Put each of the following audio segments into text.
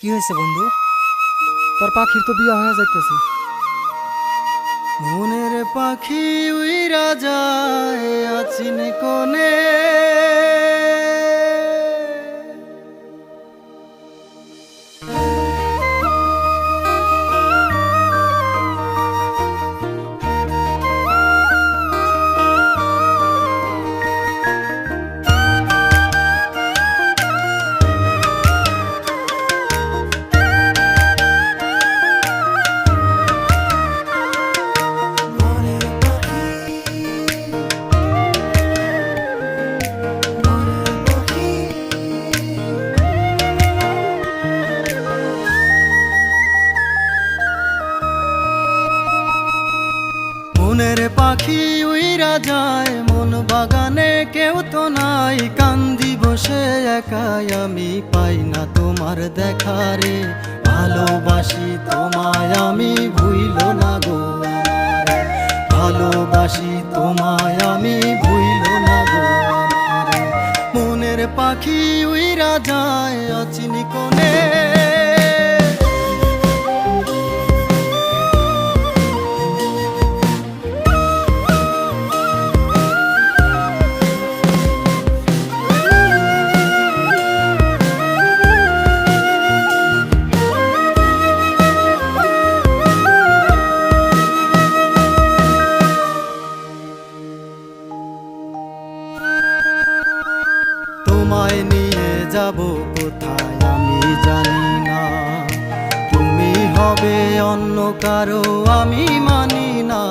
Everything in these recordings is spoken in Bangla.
কি হয়েছে বন্ধু? তোর পাখির তো বিয়া হয়ে যাইতেছে। মনের পাখি উইরা যায় আচিনে কোনে, মনের পাখি উইরা যায় মন বাগানে, কেউ তো নাই কান্দি বসে একাই আমি পাই না তোমার দেখারে। ভালোবাসি তোমায় আমি ভুইল না গো আমারে, ভালোবাসি তোমায় আমি ভুইল না গো আমারে। মনের পাখি উইরা যায় অচিনি কোনে, তোমায় নিয়ে যাব কোথায় আমি জানি না, তুমি হবে অন্য কারো আমি মানি না।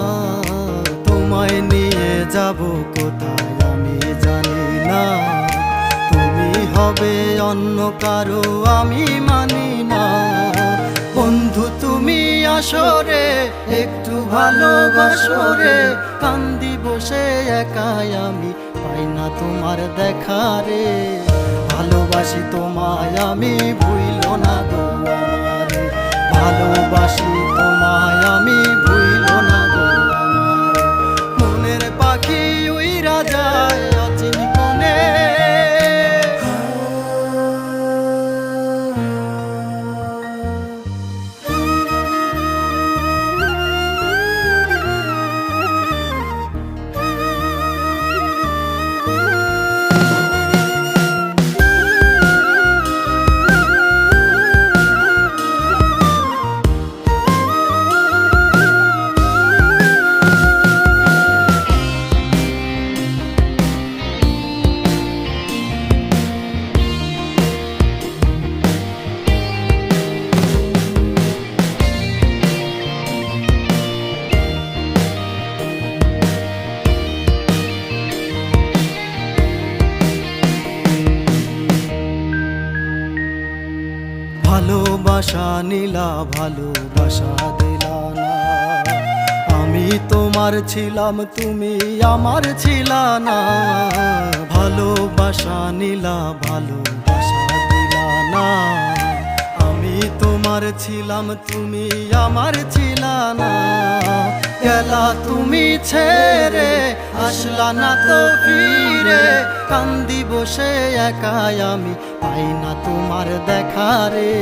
তোমায় নিয়ে যাব কোথায় আমি জানি না, তুমি হবে অন্য কারো আমি মানি না। বন্ধু তুমি আসরে একটু ভালোবাসো রে, কান্দি বসে একাই আমি পাই না তোমার দেখারে। ভালোবাসি তোমায় আমি ভুইল না গো আমারে, ভালোবাসি তোমায় আমি ভুইল না গো আমারে। মনের পাখি উইরা যায় অচিন কোনে, ভালোবাসা নিলা ভালোবাসা দিলা না, আমি তোমার ছিলাম তুমি আমার ছিলা না। ভালোবাসা নিলা ভালোবাসা দিলা না, আমি তোমার ছিলাম তুমি আমার ছিলা না। গেলা তুমি ছেড়ে আসলা না তো ফিরে, কান্দি বসে একাই আমি পাই না তোমার দেখারে।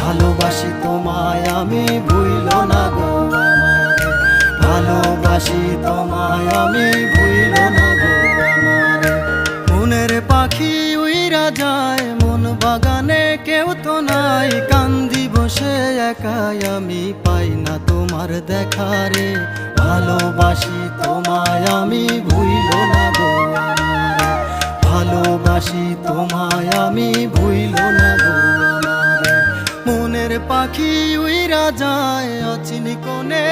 ভালোবাসি তোমায় আমি ভুইল না গো আমারে, ভালোবাসি তোমায় আমি ভুইল না গো আমারে। মনের পাখি উইরা যায় মন বাগানে, কেউ তো নাই কান্দি বসে একাই আমি পাই না তোমার দেখারে। ভালোবাসি তোমায় আমি ভুইল না গো আমারে, ভালোবাসি তোমায় আমি ভুইল না গো আমারে। মনের পাখি উইরা যায় অচিনি কোনে।